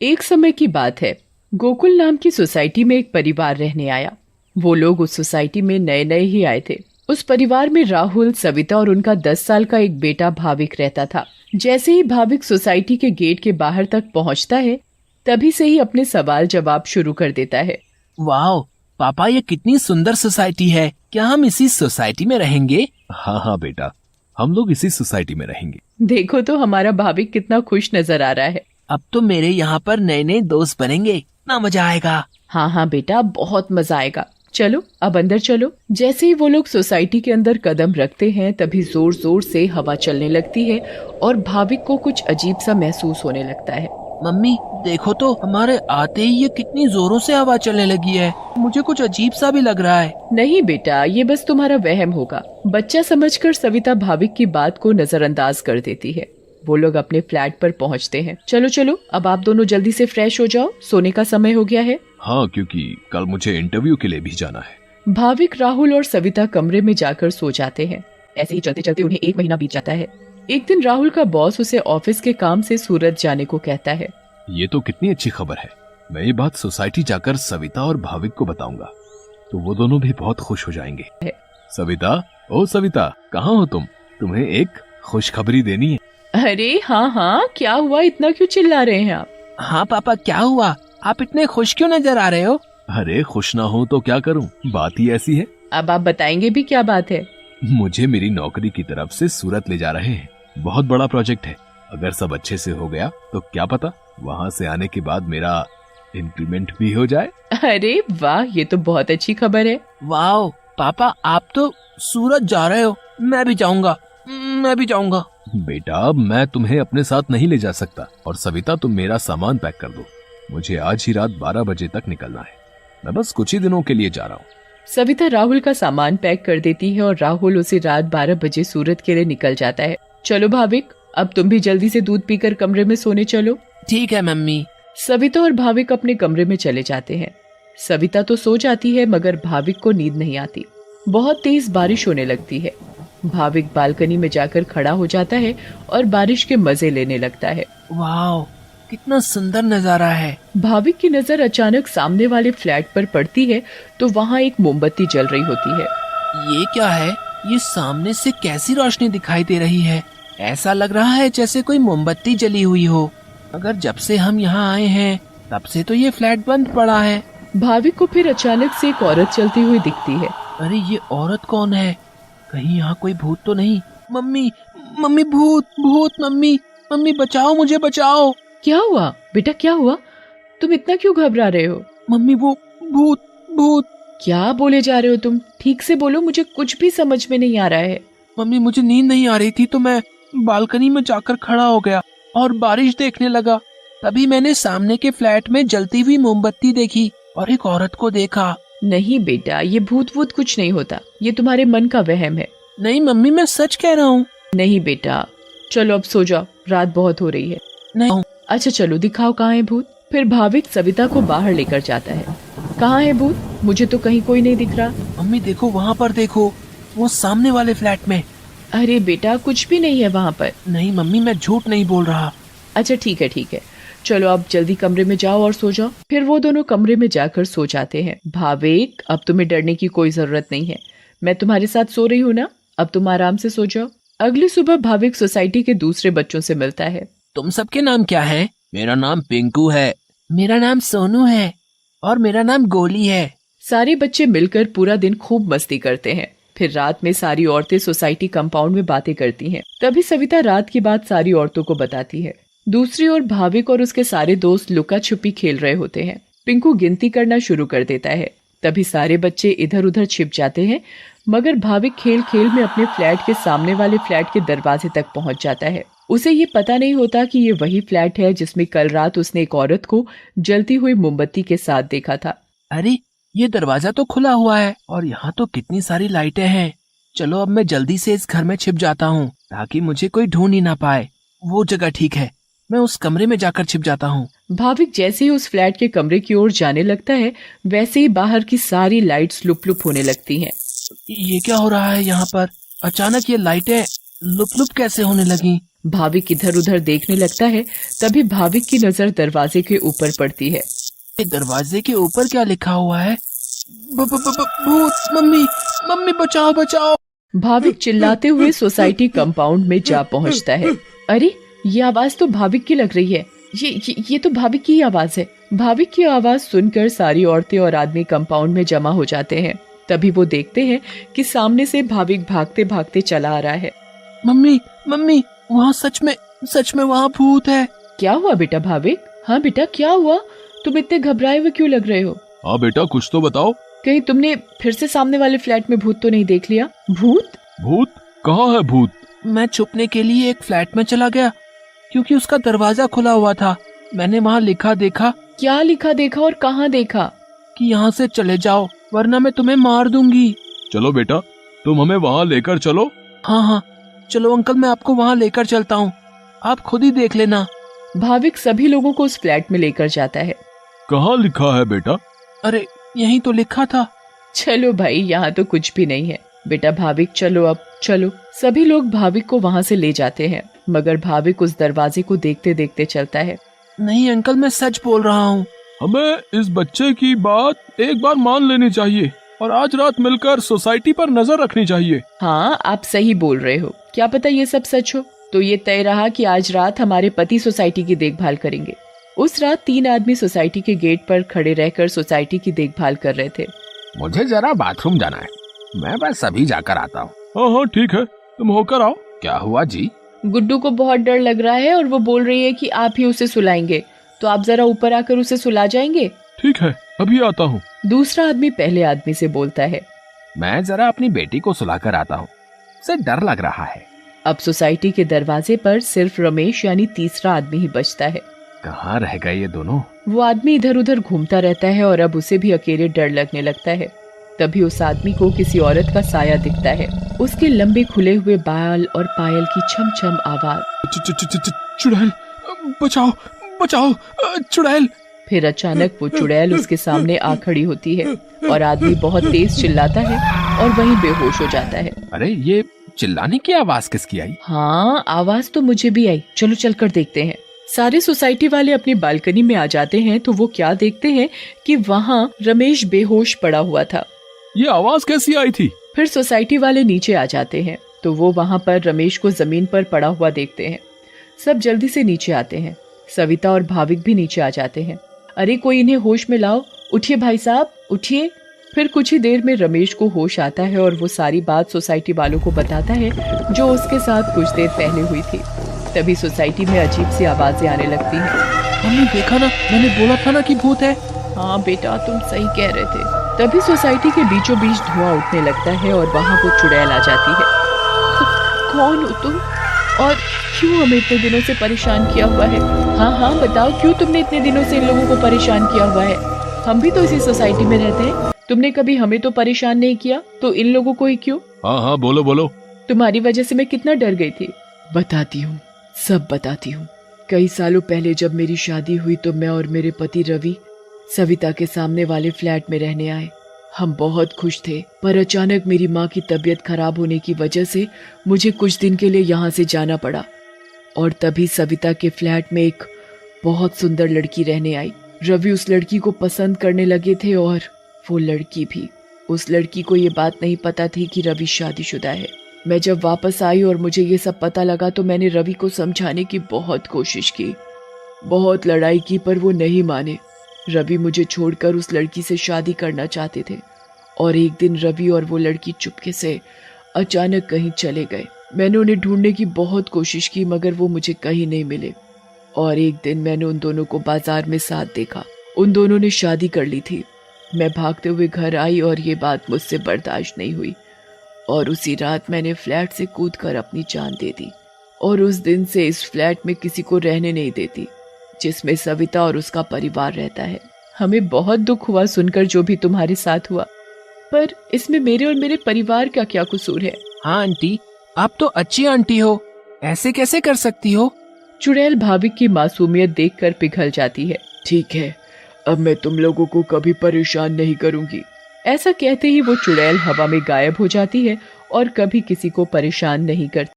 एक समय की बात है। गोकुल नाम की सोसाइटी में एक परिवार रहने आया। वो लोग उस सोसाइटी में नए नए ही आए थे। उस परिवार में राहुल, सविता और उनका 10 साल का एक बेटा भाविक रहता था। जैसे ही भाविक सोसाइटी के गेट के बाहर तक पहुंचता है, तभी से ही अपने सवाल जवाब शुरू कर देता है। वाह पापा, ये कितनी सुंदर सोसाइटी है। क्या हम इसी सोसाइटी में रहेंगे? हाँ हाँ बेटा, हम लोग इसी सोसाइटी में रहेंगे। देखो तो हमारा भाविक कितना खुश नजर आ रहा है। अब तो मेरे यहाँ पर नए नए दोस्त बनेंगे, ना मजा आएगा। हाँ हाँ बेटा, बहुत मजा आएगा। चलो अब अंदर चलो। जैसे ही वो लोग सोसाइटी के अंदर कदम रखते हैं, तभी जोर जोर से हवा चलने लगती है और भाविक को कुछ अजीब सा महसूस होने लगता है। मम्मी देखो तो, हमारे आते ही ये कितनी जोरों से हवा चलने लगी है। मुझे कुछ अजीब सा भी लग रहा है। नहीं बेटा, ये बस तुम्हारा वहम होगा। बच्चा समझकर सविता भाविक की बात को नजरअंदाज कर देती है। वो लोग अपने फ्लैट पर पहुंचते हैं। चलो चलो, अब आप दोनों जल्दी से फ्रेश हो जाओ, सोने का समय हो गया है। हाँ, क्योंकि कल मुझे इंटरव्यू के लिए भी जाना है। भाविक, राहुल और सविता कमरे में जाकर सो जाते हैं। ऐसे ही चलते चलते उन्हें 1 महीना बीत जाता है। एक दिन राहुल का बॉस उसे ऑफिस के काम से सूरत जाने को कहता है। ये तो कितनी अच्छी खबर है। मैं ये बात सोसाइटी जाकर सविता और भाविक को बताऊंगा, तो वो दोनों भी बहुत खुश हो जाएंगे। सविता, ओ सविता, कहाँ हो तुम? तुम्हें एक खुशखबरी देनी है। अरे हाँ हाँ, क्या हुआ? इतना क्यों चिल्ला रहे हैं आप? हाँ पापा, क्या हुआ? आप इतने खुश क्यों नजर आ रहे हो? अरे खुश ना हो तो क्या करूं, बात ही ऐसी है। अब आप बताएंगे भी, क्या बात है? मुझे मेरी नौकरी की तरफ से सूरत ले जा रहे हैं। बहुत बड़ा प्रोजेक्ट है। अगर सब अच्छे से हो गया तो क्या पता वहाँ से आने के बाद मेरा इंक्रीमेंट भी हो जाए। अरे वाह, ये तो बहुत अच्छी खबर है। वाह पापा, आप तो सूरत जा रहे हो। मैं भी जाऊंगा, मैं भी जाऊंगा। बेटा, मैं तुम्हें अपने साथ नहीं ले जा सकता। और सविता, तुम मेरा सामान पैक कर दो। मुझे आज ही रात 12 बजे तक निकलना है। मैं बस कुछ ही दिनों के लिए जा रहा हूँ। सविता राहुल का सामान पैक कर देती है और राहुल उसे रात 12 बजे सूरत के लिए निकल जाता है। चलो भाविक, अब तुम भी जल्दी से दूध पीकर कमरे में सोने चलो। ठीक है मम्मी। सविता और भाविक अपने कमरे में चले जाते हैं। सविता तो सो जाती है, मगर भाविक को नींद नहीं आती। बहुत तेज बारिश होने लगती है। भाविक बालकनी में जाकर खड़ा हो जाता है और बारिश के मजे लेने लगता है। वाह, कितना सुंदर नजारा है। भाविक की नजर अचानक सामने वाले फ्लैट पर पड़ती है, तो वहाँ एक मोमबत्ती जल रही होती है। ये क्या है? ये सामने से कैसी रोशनी दिखाई दे रही है? ऐसा लग रहा है जैसे कोई मोमबत्ती जली हुई हो। अगर जब से हम यहाँ आए हैं तब से तो ये फ्लैट बंद पड़ा है। भाविक को फिर अचानक से एक औरत चलती हुई दिखती है। अरे ये औरत कौन है? कहीं यहाँ कोई भूत तो नहीं? मम्मी, मम्मी, भूत, भूत, मम्मी, मम्मी बचाओ, मुझे बचाओ। क्या हुआ बेटा, क्या हुआ? तुम इतना क्यों घबरा रहे हो? मम्मी, वो भूत, भूत। क्या बोले जा रहे हो तुम? ठीक से बोलो, मुझे कुछ भी समझ में नहीं आ रहा है। मम्मी, मुझे नींद नहीं आ रही थी तो मैं बालकनी में जाकर खड़ा हो गया और बारिश देखने लगा। तभी मैंने सामने के फ्लैट में जलती हुई मोमबत्ती देखी और एक औरत को देखा। नहीं बेटा, ये भूत वूत कुछ नहीं होता। ये तुम्हारे मन का वहम है। नहीं मम्मी, मैं सच कह रहा हूँ। नहीं बेटा, चलो अब सो जाओ, रात बहुत हो रही है। नहीं। अच्छा चलो, दिखाओ कहाँ है भूत। फिर भाविक सविता को बाहर लेकर जाता है। कहाँ है भूत? मुझे तो कहीं कोई नहीं दिख रहा। मम्मी देखो, वहाँ पर देखो, वो सामने वाले फ्लैट में। अरे बेटा, कुछ भी नहीं है वहाँ पर। नहीं मम्मी, मैं झूठ नहीं बोल रहा। अच्छा ठीक है ठीक है, चलो अब जल्दी कमरे में जाओ और सो जाओ। फिर वो दोनों कमरे में जाकर सो जाते हैं। भाविक, अब तुम्हें डरने की कोई जरूरत नहीं है। मैं तुम्हारे साथ सो रही हूँ ना, अब तुम आराम से सो जाओ। अगली सुबह भाविक सोसाइटी के दूसरे बच्चों से मिलता है। तुम सबके नाम क्या है? मेरा नाम पिंकू है। मेरा नाम सोनू है। और मेरा नाम गोली है। सारे बच्चे मिलकर पूरा दिन खूब मस्ती करते हैं। फिर रात में सारी औरतें सोसाइटी कंपाउंड में बातें करती हैं। तभी सविता रात की बात सारी औरतों को बताती है। दूसरी ओर भाविक और उसके सारे दोस्त लुका छुपी खेल रहे होते हैं। पिंकू गिनती करना शुरू कर देता है। तभी सारे बच्चे इधर उधर छिप जाते हैं, मगर भाविक खेल खेल में अपने फ्लैट के सामने वाले फ्लैट के दरवाजे तक पहुंच जाता है। उसे ये पता नहीं होता कि ये वही फ्लैट है जिसमें कल रात उसने एक औरत को जलती हुई मोमबत्ती के साथ देखा था। अरे ये दरवाजा तो खुला हुआ है और यहाँ तो कितनी सारी लाइटें हैं। चलो अब मैं जल्दी से इस घर में छिप जाता हूँ ताकि मुझे कोई ढूंढ ही ना पाए। वो जगह ठीक है, मैं उस कमरे में जाकर छिप जाता हूँ। भाविक जैसे ही उस फ्लैट के कमरे की ओर जाने लगता है, वैसे ही बाहर की सारी लाइट्स लुप लुप होने लगती हैं। ये क्या हो रहा है यहाँ पर? अचानक ये लाइटें लुप लुप कैसे होने लगी? भाविक इधर उधर देखने लगता है। तभी भाविक की नजर दरवाजे के ऊपर पड़ती है। ये दरवाजे के ऊपर क्या लिखा हुआ है? भूत! मम्मी, मम्मी बचाओ बचाओ! भाविक चिल्लाते हुए सोसाइटी कंपाउंड में जा पहुंचता है। अरे, ये आवाज तो भाविक की लग रही है। ये तो भाविक की आवाज है। भाविक की आवाज सुनकर सारी औरतें और आदमी कंपाउंड में जमा हो जाते हैं। तभी वो देखते हैं कि सामने से भाविक भागते भागते चला आ रहा है। मम्मी, मम्मी, वहाँ सच में वहाँ भूत है। क्या हुआ बेटा भाविक? हाँ बेटा, क्या हुआ? तुम इतने घबराए हुए क्यों लग रहे हो? हाँ बेटा, कुछ तो बताओ। कहीं तुमने फिर से सामने वाले फ्लैट में भूत तो नहीं देख लिया? भूत? भूत? कहाँ है भूत? मैं छुपने के लिए एक फ्लैट में चला गया क्योंकि उसका दरवाजा खुला हुआ था। मैंने वहाँ लिखा देखा। क्या लिखा देखा और कहाँ देखा? कि यहाँ से चले जाओ वरना मैं तुम्हें मार दूंगी। चलो बेटा, तुम हमें वहाँ लेकर चलो। हाँ, चलो अंकल, मैं आपको वहाँ लेकर चलता हूँ, आप खुद ही देख लेना। भाविक सभी लोगों को उस फ्लैट में लेकर जाता है। कहाँ लिखा है बेटा? अरे, यहीं तो लिखा था। चलो भाई, यहाँ तो कुछ भी नहीं है। बेटा भाविक, चलो अब चलो। सभी लोग भाविक को वहाँ से ले जाते हैं, मगर भाविक उस दरवाजे को देखते देखते चलता है। नहीं अंकल, मैं सच बोल रहा हूँ। हमें इस बच्चे की बात एक बार मान लेनी चाहिए और आज रात मिलकर सोसाइटी पर नजर रखनी चाहिए। हाँ, आप सही बोल रहे हो। क्या पता ये सब सच हो। तो ये तय रहा कि आज रात हमारे पति सोसाइटी की देखभाल करेंगे। उस रात 3 आदमी सोसाइटी के गेट पर खड़े रहकर सोसाइटी की देखभाल कर रहे थे। मुझे जरा बाथरूम जाना है, मैं बस अभी जाकर आता हूँ। हाँ ठीक है, तुम होकर आओ। क्या हुआ जी? गुड्डू को बहुत डर लग रहा है और वो बोल रही है कि आप ही उसे सुलाएंगे, तो आप जरा ऊपर आकर उसे सुला जाएंगे? ठीक है, अभी आता हूँ। दूसरा आदमी पहले आदमी से बोलता है। मैं जरा अपनी बेटी को सुलाकर आता हूँ, उसे डर लग रहा है। अब सोसाइटी के दरवाजे पर सिर्फ रमेश यानी तीसरा आदमी ही बचता है। कहाँ रह गए ये दोनों? वो आदमी इधर उधर घूमता रहता है और अब उसे भी अकेले डर लगने लगता है। तभी उस आदमी को किसी औरत का साया दिखता है। उसके लंबे खुले हुए बाल और पायल की छम छम आवाज। चुड़ैल, बचाओ बचाओ, चुड़ैल। फिर अचानक वो चुड़ैल उसके सामने आ खड़ी होती है और आदमी बहुत तेज चिल्लाता है और वहीं बेहोश हो जाता है। अरे, ये चिल्लाने की आवाज किसकी आई? हाँ, आवाज तो मुझे भी आई। चलो चलकर देखते हैं। सारे सोसाइटी वाले अपनी बालकनी में आ जाते हैं तो वो क्या देखते हैं कि वहाँ रमेश बेहोश पड़ा हुआ था। ये आवाज कैसी आई थी? फिर सोसाइटी वाले नीचे आ जाते हैं तो वो वहाँ पर रमेश को जमीन पर पड़ा हुआ देखते हैं। सब जल्दी से नीचे आते हैं। सविता और भाविक भी नीचे आ जाते हैं। अरे, कोई इन्हें होश में लाओ। उठिए भाई साहब, उठिए। फिर कुछ ही देर में रमेश को होश आता है और वो सारी बात सोसाइटी वालों को बताता है जो उसके साथ कुछ देर पहले हुई थी। तभी सोसाइटी में अजीब सी आवाजें आने लगती हैं। मम्मी, देखा ना, मैंने बोला था ना कि भूत है। हाँ बेटा, तुम सही कह रहे थे। तभी सोसाइटी के बीचों बीच धुआं उठने लगता है और वहाँ वो चुड़ैल आ जाती है। कौन हो तुम और क्यों हमें इतने दिनों से परेशान किया हुआ है? हाँ बताओ, क्यों तुमने इतने दिनों से इन लोगों को परेशान किया हुआ है? हम भी तो इसी सोसाइटी में रहते हैं। तुमने कभी हमें तो परेशान नहीं किया, तो इन लोगों को ही क्यों? हाँ, बोलो। तुम्हारी वजह से मैं कितना डर गई थी। बताती हूँ, सब बताती हूँ। कई सालों पहले जब मेरी शादी हुई तो मैं और मेरे पति रवि सविता के सामने वाले फ्लैट में रहने आए। हम बहुत खुश थे, पर अचानक मेरी माँ की तबीयत खराब होने की वजह से मुझे कुछ दिन के लिए यहाँ से जाना पड़ा। और तभी सविता के फ्लैट में एक बहुत सुंदर लड़की रहने आई। रवि उस लड़की को पसंद करने लगे थे और वो लड़की भी। उस लड़की को ये बात नहीं पता थी कि रवि शादीशुदा है। मैं जब वापस आई और मुझे ये सब पता लगा तो मैंने रवि को समझाने की बहुत कोशिश की, बहुत लड़ाई की, पर वो नहीं माने। रवि मुझे छोड़कर उस लड़की से शादी करना चाहते थे और एक दिन रवि और वो लड़की चुपके से अचानक कहीं चले गए। मैंने उन्हें ढूंढने की बहुत कोशिश की मगर वो मुझे कहीं नहीं मिले। और एक दिन मैंने उन दोनों को बाजार में साथ देखा। उन दोनों ने शादी कर ली थी। मैं भागते हुए घर आई और ये बात मुझसे बर्दाश्त नहीं हुई और उसी रात मैंने फ्लैट से कूदकर अपनी जान दे दी। और उस दिन से इस फ्लैट में किसी को रहने नहीं देती, जिसमें सविता और उसका परिवार रहता है। हमें बहुत दुख हुआ सुनकर जो भी तुम्हारे साथ हुआ, पर इसमें मेरे और मेरे परिवार का क्या कसूर है? हाँ आंटी, आप तो अच्छी आंटी हो, ऐसे कैसे कर सकती हो? चुड़ैल भाविक की मासूमियत देखकर पिघल जाती है। ठीक है, अब मैं तुम लोगों को कभी परेशान नहीं करूंगी। ऐसा कहते ही वो चुड़ैल हवा में गायब हो जाती है और कभी किसी को परेशान नहीं करती।